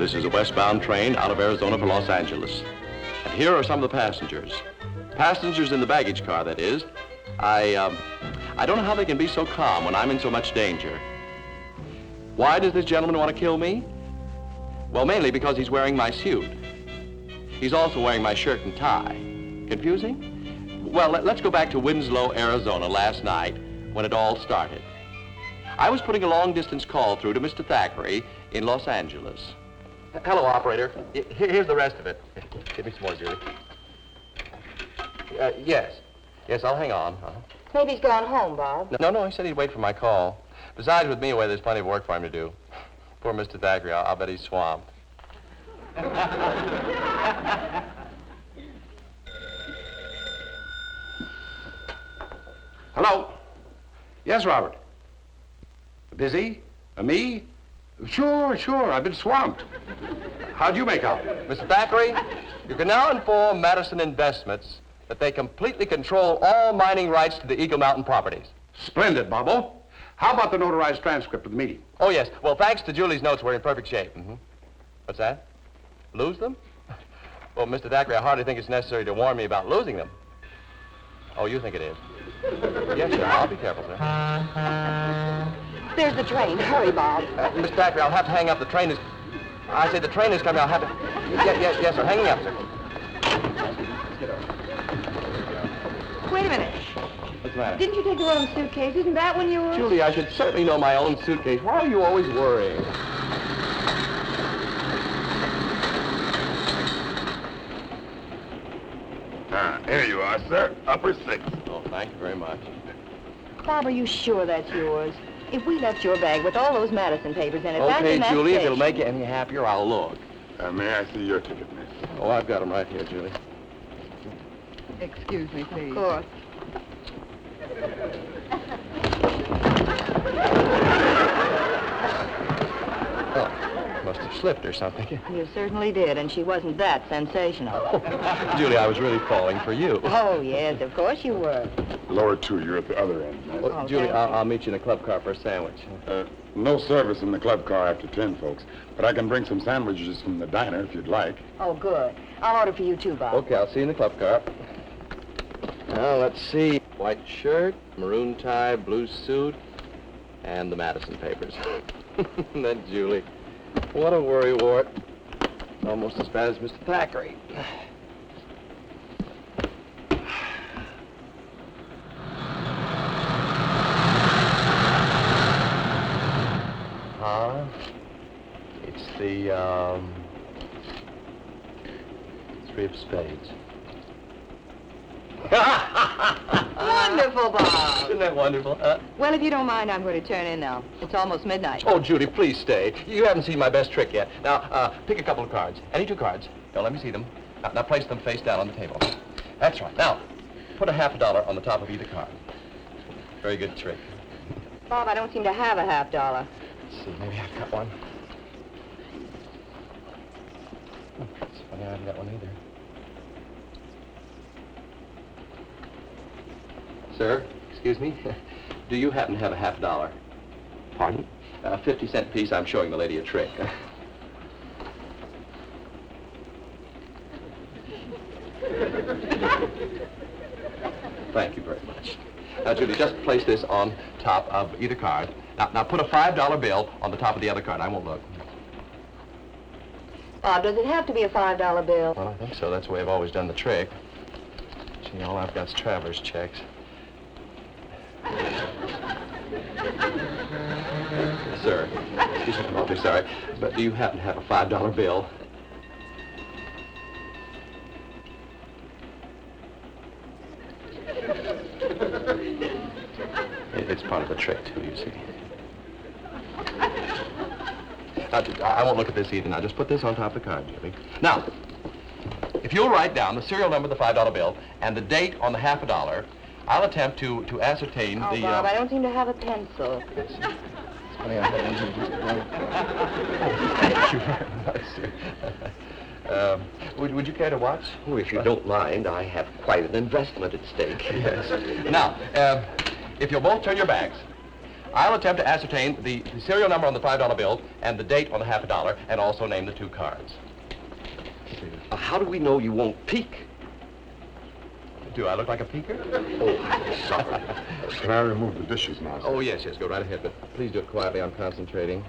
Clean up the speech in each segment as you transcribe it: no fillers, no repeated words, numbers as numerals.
This is a westbound train out of Arizona for Los Angeles. And here are some of the passengers. Passengers in the baggage car, that is. I don't know how they can be so calm when I'm in so much danger. Why does this gentleman want to kill me? Well, mainly because he's wearing my suit. He's also wearing my shirt and tie. Confusing? Well, let's go back to Winslow, Arizona last night when it all started. I was putting a long-distance call through to Mr. Thackeray in Los Angeles. Hello, operator. Here's the rest of it. Give me some more, Julie. Yes. Yes, I'll hang on. Maybe he's gone home, Bob. No, he said he'd wait for my call. Besides, with me away, there's plenty of work for him to do. Poor Mr. Thackeray, I'll bet he's swamped. Hello? Yes, Robert. Busy? Me? Sure. I've been swamped. How'd you make out? Mr. Thackeray, you can now inform Madison Investments that they completely control all mining rights to the Eagle Mountain properties. Splendid, Bobo. How about the notarized transcript of the meeting? Oh, yes. Well, thanks to Julie's notes, we're in perfect shape. What's that? Lose them? Well, Mr. Thackeray, I hardly think it's necessary to warn me about losing them. Oh, you think it is? Yes, sir. I'll be careful, sir. There's the train. Hurry, Bob. Mr. Thackeray, I'll have to hang up. The train is... I say the train is coming. I'll have to... Yes, sir. Hanging up, sir. Wait a minute. What's the matter? Didn't you take the wrong suitcase? Isn't that when you were... Julie, I should certainly know my own suitcase. Why are you always worrying? Here you are, sir. Upper 6. Oh, thank you very much. Bob, are you sure that's yours? If we left your bag with all those Madison papers in it, back Okay, in that Julie, if station... it'll make you any happier, I'll look. May I see your ticket, miss? Oh, I've got them right here, Julie. Excuse me, please. Of course. Oh, must have slipped or something. You certainly did, and she wasn't that sensational. Julie, I was really falling for you. Oh, yes, of course you were. Lower 2, you're at the other end, miss. Well, Oh, Julie, thank I'll meet you in a club car for a sandwich. No service in the club car after 10, folks. But I can bring some sandwiches from the diner if you'd like. Oh, good. I'll order for you, too, Bob. Okay, I'll see you in the club car. Now, let's see. White shirt, maroon tie, blue suit, and the Madison papers. Then Julie. What a worrywart. Almost as bad as Mr. Thackeray. It's the, 3 of spades. Wonderful, Bob. Isn't that wonderful, huh? Well, if you don't mind, I'm going to turn in now. It's almost midnight. Oh, Judy, please stay. You haven't seen my best trick yet. Now, pick a couple of cards. Any 2 cards. Don't let me see them. Now place them face down on the table. That's right. Now, put a $50 on the top of either card. Very good trick. Bob, I don't seem to have a $50. Let's see, maybe I've got one. It's funny, I haven't got one either. Sir, excuse me. Do you happen to have a $50? Pardon? A 50-cent piece. I'm showing the lady a trick. Thank you very much. Now, Judy, just place this on top of either card. Now put a $5 bill on the top of the other card. I won't look. Bob, does it have to be a $5 bill? Well, I think so. That's the way I've always done the trick. Gee, all I've got is traveler's checks. Sir, excuse me, I'm awfully sorry, but do you happen to have a $5 bill? It's part of the trick, too, you see. I won't look at this either. Now, just put this on top of the card, Julie. Now, if you'll write down the serial number of the $5 bill and the date on the $50, I'll attempt to ascertain Oh, the... Bob, I don't seem to have a pencil. It's funny, I Thank you very much, sir. Would you care to watch? Oh, if you don't mind, I have quite an investment at stake. Yes. Now, if you'll both turn your backs, I'll attempt to ascertain the serial number on the $5 bill and the date on the half a dollar, and also name the 2 cards. How do we know you won't peek? Do I look like a peeker? Oh, sorry. Can I remove the dishes now, sir? Oh, yes, go right ahead, but please do it quietly. I'm concentrating.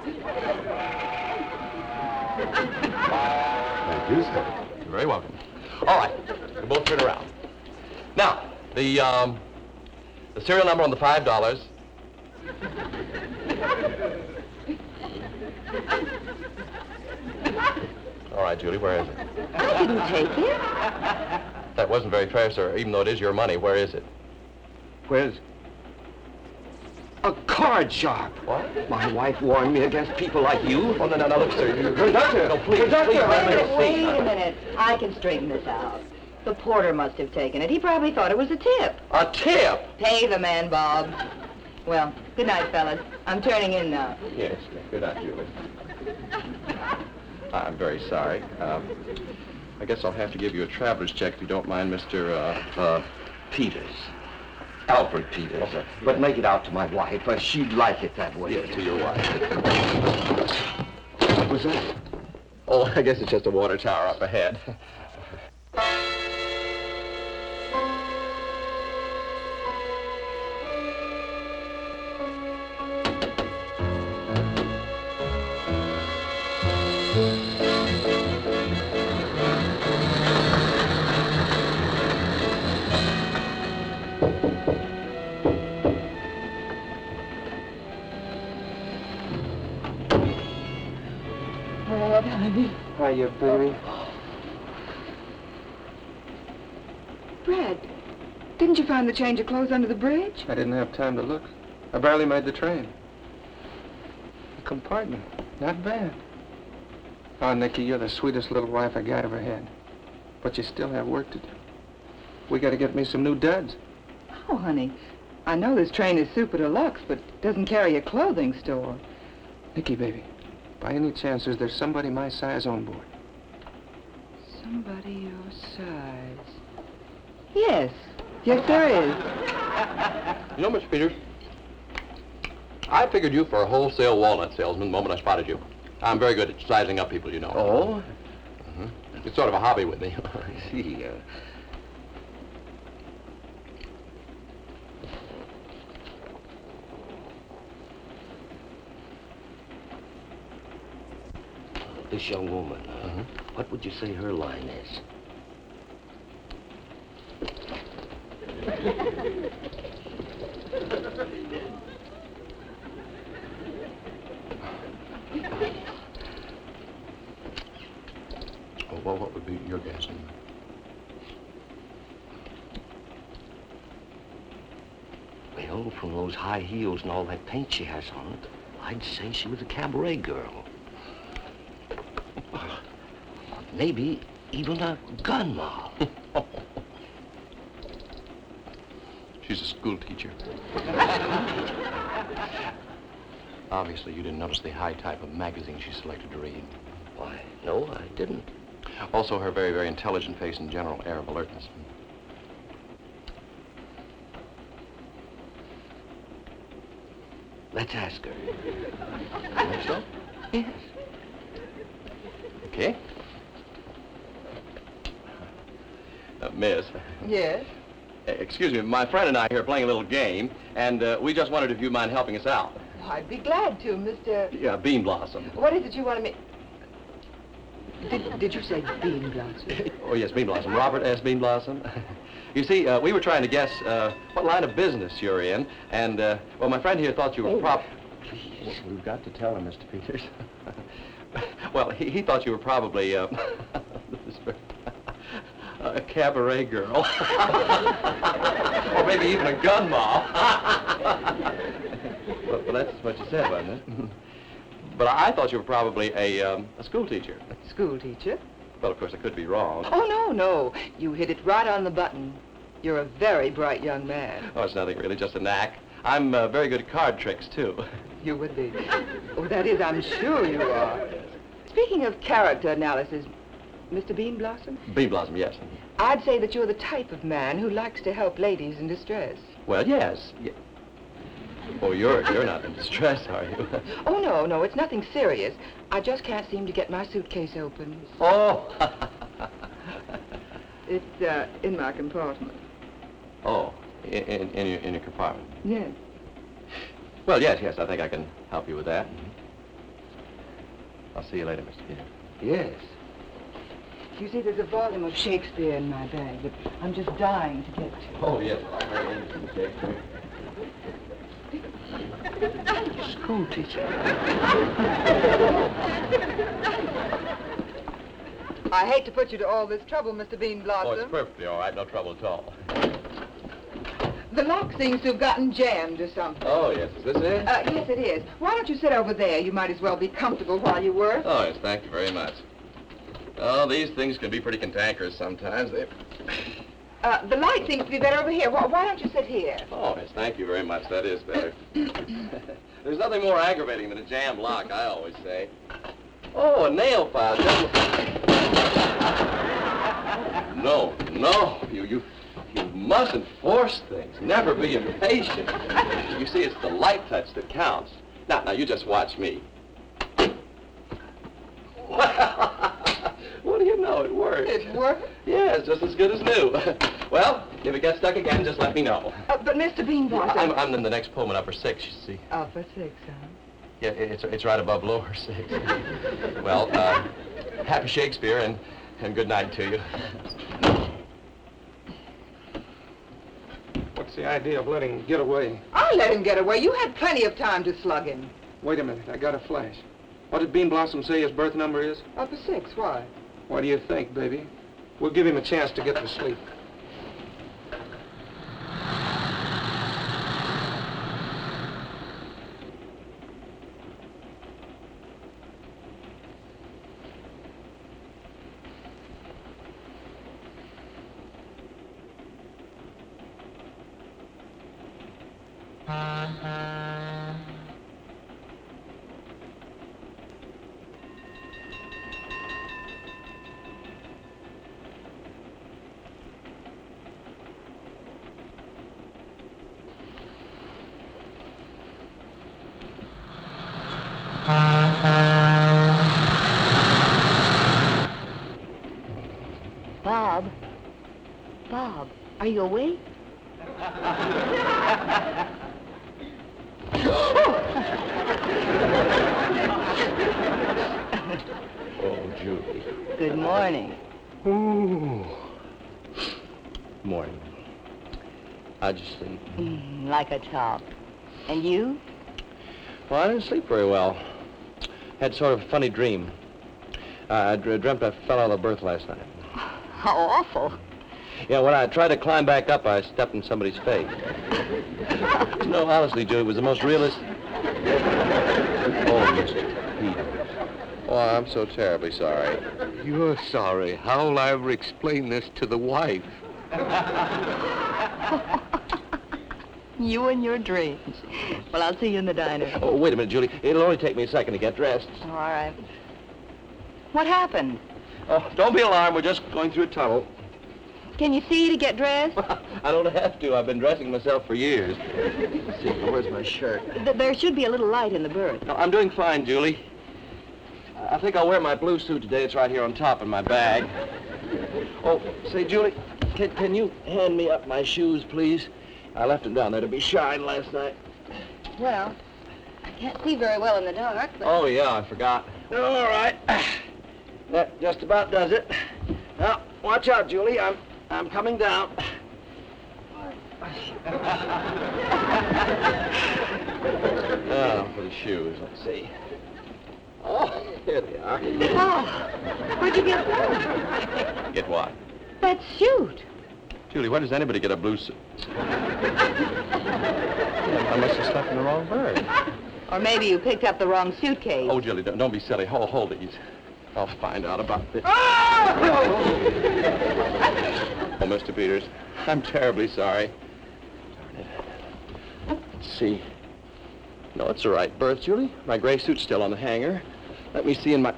Thank you, sir. You're very welcome. All right, we both turn around. Now, the serial number on the $5. All right, Julie, where is it? I didn't take it. That wasn't very fair, sir. Even though it is your money, where is it? Where's... A card sharp. What? My wife warned me against people like you. Oh, no, look, sir. Conductor! No, please, Conductor! please, let me Wait see. a minute. I can straighten this out. The porter must have taken it. He probably thought it was a tip. A tip? Pay the man, Bob. Well, good night, fellas. I'm turning in now. Yes, good night, Julie. I'm very sorry. I guess I'll have to give you a traveler's check if you don't mind, Mr. Peters. Alfred Peters. But make it out to my wife. She'd like it that way. Yeah, to your wife. What was that? Oh, I guess it's just a water tower up ahead. Hiya, baby. Brad, didn't you find the change of clothes under the bridge? I didn't have time to look. I barely made the train. The compartment. Not bad. Oh, Nikki, you're the sweetest little wife I got ever had. But you still have work to do. We gotta get me some new duds. Oh, honey, I know this train is super deluxe, but it doesn't carry a clothing store. Nikki, baby, by any chance is there somebody my size on board? Somebody your size. Yes, there is. You know, Mr. Peters, I figured you for a wholesale walnut salesman the moment I spotted you. I'm very good at sizing up people, you know. Oh? It's sort of a hobby with me. I see. This young woman, what would you say her line is? Oh, well, what would be your guess? Well, from those high heels and all that paint she has on it, I'd say she was a cabaret girl. Maybe even a gun mob. She's a school teacher. Obviously, you didn't notice the high type of magazine she selected to read. Why, no, I didn't. Also, her very, very intelligent face and general air of alertness. Let's ask her. You think so? Yes. Okay. Miss. Yes? Excuse me, my friend and I here are playing a little game, and we just wondered if you'd mind helping us out. Oh, I'd be glad to, Mr. Yeah, Bean Blossom. What is it you wanted me... Did you say Bean Blossom? Oh, yes, Bean Blossom. Robert S. Bean Blossom. You see, we were trying to guess what line of business you're in, and, well, my friend here thought you were Please. We've got to tell him, Mr. Peters. Well, he thought you were probably, a cabaret girl. Or maybe even a gun mob. Well, that's what you said, wasn't it? But I thought you were probably a school teacher. School teacher? Well, of course, I could be wrong. Oh, no. You hit it right on the button. You're a very bright young man. Oh, it's nothing really, just a knack. I'm very good at card tricks, too. You would be. Oh, that is, I'm sure you are. Speaking of character analysis, Mr. Bean Blossom, Bean Blossom, yes. I'd say that you're the type of man who likes to help ladies in distress. Well, yes. Oh, you're not in distress, are you? Oh, no, it's nothing serious. I just can't seem to get my suitcase open. Oh. It's in my compartment. Oh, in your compartment. Yes. Well, yes, I think I can help you with that. I'll see you later, Mr. Peter. Yes. You see, there's a volume of Shakespeare in my bag that I'm just dying to get to. Oh, yes. Very interesting, Shakespeare. School teacher. I hate to put you to all this trouble, Mr. Bean Blossom. Oh, it's perfectly all right. No trouble at all. The lock seems to have gotten jammed or something. Oh, yes. Is this it? Yes, it is. Why don't you sit over there? You might as well be comfortable while you work. Oh, yes. Thank you very much. Oh, these things can be pretty cantankerous sometimes. The light seems to be better over here. Why don't you sit here? Oh, yes. Thank you very much. That is better. There's nothing more aggravating than a jammed lock, I always say. Oh, a nail file. No. You mustn't force things. Never be impatient. You see, it's the light touch that counts. Now, you just watch me. What do you know? It works. It worked? Yeah, it's just as good as new. Well, if it gets stuck again, just let me know. But Mr. Bean Blossom... I'm in the next Pullman, upper 6, you see. Upper 6, huh? Yeah, it's right above lower 6. Well, happy Shakespeare and good night to you. What's the idea of letting him get away? I'll let him get away. You had plenty of time to slug him. Wait a minute, I got a flash. What did Bean Blossom say his birth number is? Upper 6, why? What do you think, baby? We'll give him a chance to get to sleep. Bob, are you awake? Oh, Julie. Good morning. Ooh. Morning. How'd you sleep? Like a top. And you? Well, I didn't sleep very well. Had sort of a funny dream. I dreamt I fell out of the berth last night. How awful. Yeah, when I tried to climb back up, I stepped in somebody's face. No, honestly, Julie, it was the most realistic... Oh, Mr. Peters. Oh, I'm so terribly sorry. You're sorry. How'll I ever explain this to the wife? You and your dreams. Well, I'll see you in the diner. Oh, wait a minute, Julie. It'll only take me a second to get dressed. All right. What happened? Oh, don't be alarmed. We're just going through a tunnel. Can you see to get dressed? I don't have to. I've been dressing myself for years. Let's see, where's my shirt? There should be a little light in the berth. No, I'm doing fine, Julie. I think I'll wear my blue suit today. It's right here on top in my bag. Oh, say, Julie, can you hand me up my shoes, please? I left them down there to be shined last night. Well, I can't see very well in the dark, but... Oh, yeah, I forgot. All right. That just about does it. Now, watch out, Julie. I'm coming down. Oh, for the shoes. Let's see. Oh, here they are. Oh, where'd you get that? Get what? That suit. Julie, why does anybody get a blue suit? I must have slept in the wrong berth. Or maybe you picked up the wrong suitcase. Oh, Julie, don't be silly. Hold these. I'll find out about this. Oh, Mr. Peters, I'm terribly sorry. Darn it. Let's see. No, it's the right berth, Julie. My gray suit's still on the hanger. Let me see in my...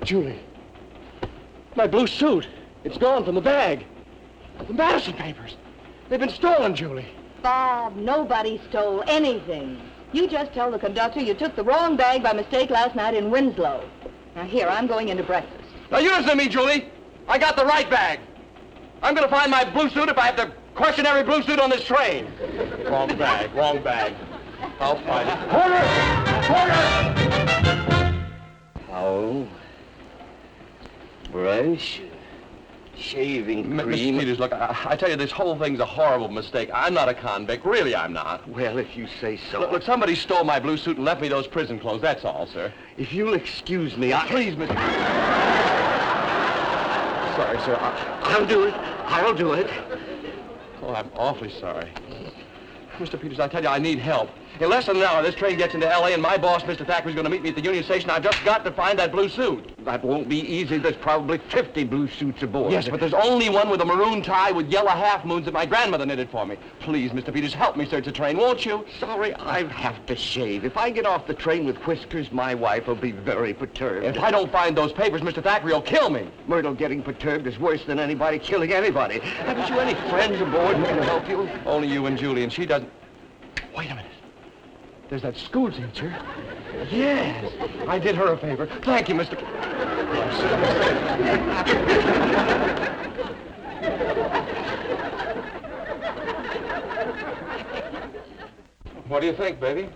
Julie, my blue suit. It's gone from the bag. The Madison papers. They've been stolen, Julie. Bob, nobody stole anything. You just tell the conductor you took the wrong bag by mistake last night in Winslow. Now, here, I'm going into breakfast. Now, you listen to me, Julie. I got the right bag. I'm going to find my blue suit if I have to question every blue suit on this train. Wrong bag, wrong bag. I'll find it. Porter! Towel, brush, shaving Mr. cream. Peters, look, I tell you, this whole thing's a horrible mistake. I'm not a convict. Really, I'm not. Well, if you say so. Look, somebody stole my blue suit and left me those prison clothes. That's all, sir. If you'll excuse me, Please, Mr. Sorry, sir. I'll do it. I'll do it. Oh, I'm awfully sorry. Mr. Peters, I tell you, I need help. In less than an hour, this train gets into L.A., and my boss, Mr. Thackeray's going to meet me at the Union Station. I've just got to find that blue suit. That won't be easy. There's probably 50 blue suits aboard. Yes, but there's only one with a maroon tie with yellow half-moons that my grandmother knitted for me. Please, Mr. Peters, help me search the train, won't you? Sorry, I have to shave. If I get off the train with whiskers, my wife will be very perturbed. If I don't find those papers, Mr. Thackeray will kill me. Myrtle getting perturbed is worse than anybody killing anybody. Haven't you any friends aboard who can help you? Only you and Julie, and she doesn't... Wait a minute. There's that school teacher. Yes, I did her a favor. Thank you, Mr. What do you think, baby?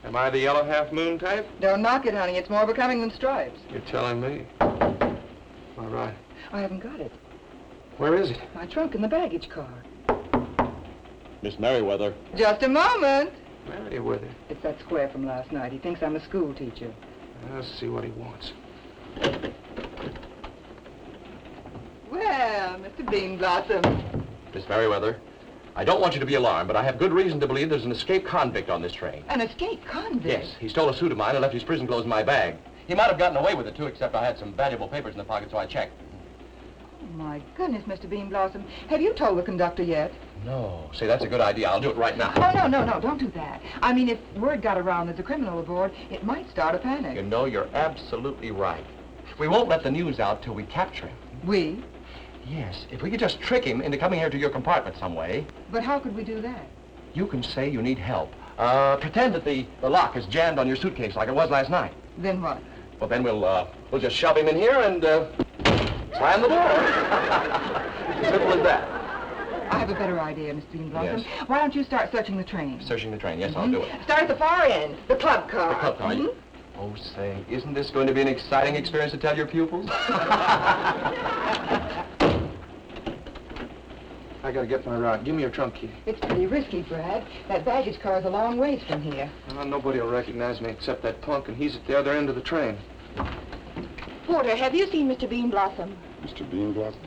Am I the yellow half-moon type? Don't knock it, honey. It's more becoming than stripes. You're telling me. All right. I haven't got it. Where is it? My trunk in the baggage car. Miss Merriweather. Just a moment. Merriweather. It's that square from last night. He thinks I'm a school teacher. Let's see what he wants. Well, Mr. Bean Blossom. Miss Merriweather, I don't want you to be alarmed, but I have good reason to believe there's an escaped convict on this train. An escaped convict? Yes, he stole a suit of mine and left his prison clothes in my bag. He might have gotten away with it, too, except I had some valuable papers in the pocket, so I checked. Oh, my goodness, Mr. Bean Blossom. Have you told the conductor yet? No. Say, that's a good idea. I'll do it right now. Oh, no, don't do that. I mean, if word got around there's a criminal aboard, it might start a panic. You know, you're absolutely right. We won't let the news out till we capture him. We? Yes, if we could just trick him into coming here to your compartment some way. But how could we do that? You can say you need help. Pretend that the lock is jammed on your suitcase like it was last night. Then what? Well, then we'll just shove him in here and slam the door. It's as simple as that. I have a better idea, Mr. Bean Blossom. Yes. Why don't you start searching the train? Searching the train. Yes, I'll do it. Start at the far end, the club car. The club car. Mhm. Oh, say, isn't this going to be an exciting experience to tell your pupils? I gotta get my rod. Give me your trunk key. It's pretty risky, Brad. That baggage car is a long ways from here. Nobody will recognize me except that punk, and he's at the other end of the train. Porter, have you seen Mr. Bean Blossom? Mr. Bean Blossom?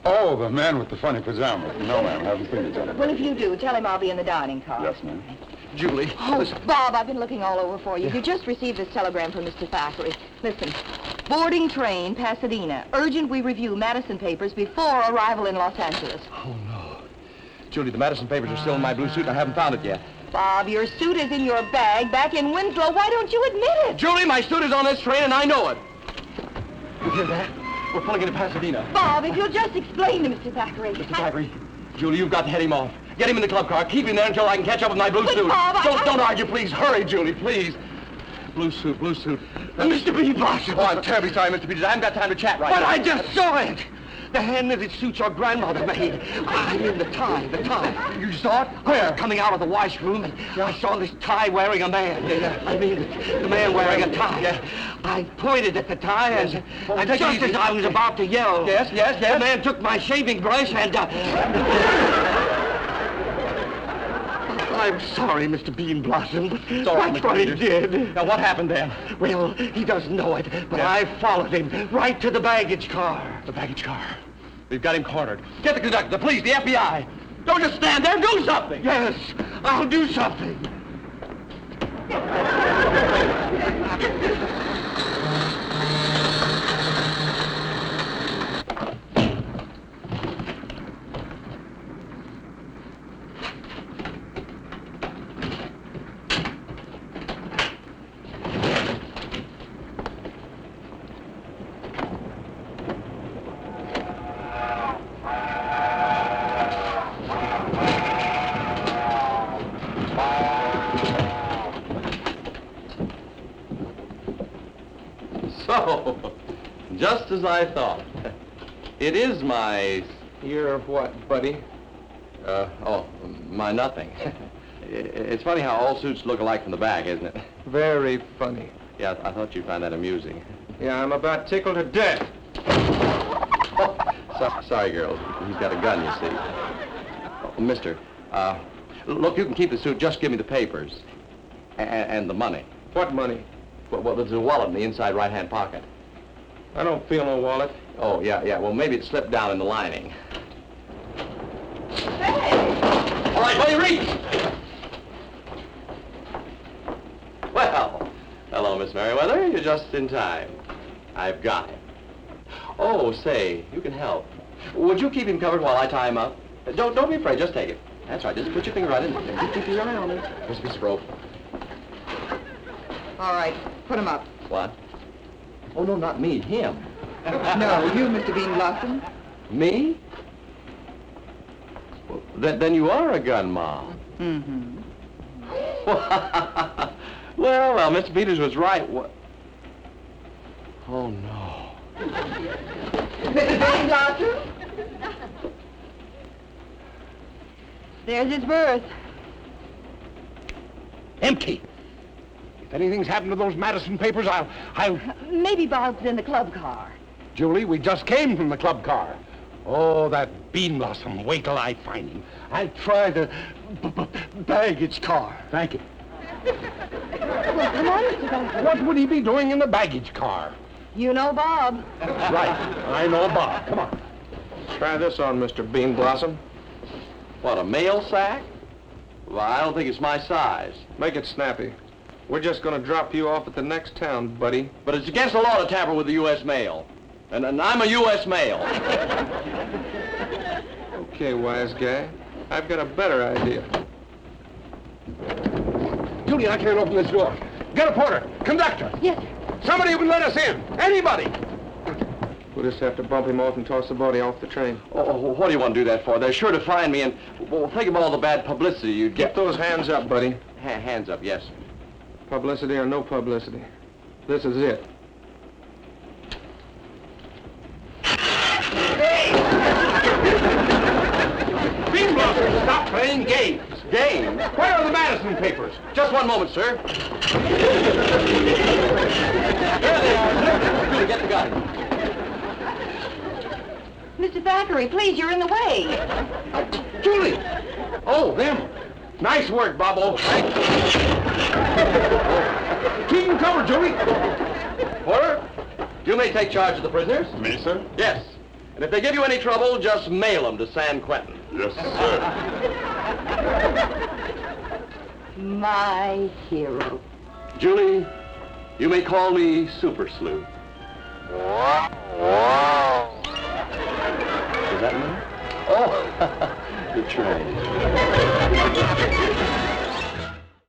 Oh, the man with the funny pajamas. No, ma'am, haven't seen it. Well, if you do, tell him I'll be in the dining car. Yes, ma'am. Julie, Oh, listen. Bob, I've been looking all over for you. You just received this telegram from Mr. Thackeray. Listen. Boarding train, Pasadena. Urgent we review Madison papers before arrival in Los Angeles. Oh, no. Julie, the Madison papers are still in my blue suit, and I haven't found it yet. Bob, your suit is in your bag back in Winslow. Why don't you admit it? Julie, my suit is on this train, and I know it. You hear that? We're pulling into Pasadena. Bob, if you'll just explain to Mr. Thackeray. Mr. Thackeray, Julie, you've got to head him off. Get him in the club car. Keep him there until I can catch up with my blue But, suit. Bob, Don't argue, please. Hurry, Julie, please. Blue suit, blue suit. Mr. Bean Blossom. Oh, I'm terribly sorry, Mr. Peters. I haven't got time to chat right But now. I just saw it. The hand-knitted suit your grandmother made. I mean the tie. You saw it? I was coming out of the washroom, and I saw this tie-wearing a man. I mean, the man wearing a tie. Yeah. I pointed at the tie, and take it just easy. as I was about to yell, Yes. the man took my shaving brush and... I'm sorry, Mr. Bean Blossom, but It's all right, that's Mr. what he Peters. did. Now, what happened then? Well, he doesn't know it, but Yeah. I followed him right to the baggage car. The baggage car. We've got him cornered. Get the conductor, the police, the FBI. Don't just stand there. Do something. Yes, I'll do something. So, just as I thought. It is my, You're what, buddy? my nothing. It's funny how all suits look alike from the back, isn't it? Very funny. Yeah, I thought you'd find that amusing. Yeah, I'm about tickled to death. Sorry, girls. He's got a gun, you see. Oh, mister, look, you can keep the suit. Just give me the papers. And the money. What money? Well, there's a wallet in the inside right-hand pocket. I don't feel no wallet. Oh, yeah. Well, maybe it slipped down in the lining. Hey! All right, buddy, reach! Well, hello, Miss Merriweather. You're just in time. I've got him. Oh, say, you can help. Would you keep him covered while I tie him up? Don't be afraid. Just take it. That's right. Just put your finger right in. Keep your eye on it. Here's a piece of rope. All right, put him up. What? Oh, no, not me. Him. No, you, Mr. Bean Blossom. Me? Well, then you are a gun, Ma. Mm-hmm. Well, Mr. Peters was right. Oh, no. Mr. Bean Blossom? There's his berth. Empty. If anything's happened to those Madison papers, I'll... Maybe Bob's in the club car. Julie, we just came from the club car. Oh, that Bean Blossom. Wait till I find him. I'll try the baggage car. Thank you. Well, come on, Mr. Thacker. What would he be doing in the baggage car? You know Bob. Right. I know Bob. Come on. Try this on, Mr. Bean Blossom. What, a mail sack? Well, I don't think it's my size. Make it snappy. We're just gonna drop you off at the next town, buddy. But it's against the law to tamper with the U.S. mail. And I'm a U.S. mail. Okay, wise guy. I've got a better idea. Julie, I can't open this door. Get a porter. Conductor. Yes, sir. Somebody who can let us in. Anybody. We'll just have to bump him off and toss the body off the train. Oh, what do you want to do that for? They're sure to find me, and well, think of all the bad publicity you'd Get get. those hands up, buddy. Hands up, yes. Publicity or no publicity. This is it. Bean Blossom, stop playing games. Games? Where are the Madison papers? Just one moment, sir. There they are, sir. Julie, get the gun. Mr. Thackeray, please, you're in the way. Julie! Oh, them. Nice work, Bobo. Keep them covered, Julie. Porter, you may take charge of the prisoners. Me, sir? Yes. And if they give you any trouble, just mail them to San Quentin. Yes, sir. My hero. Julie, you may call me Super Sleuth. Is that me? Oh, the train.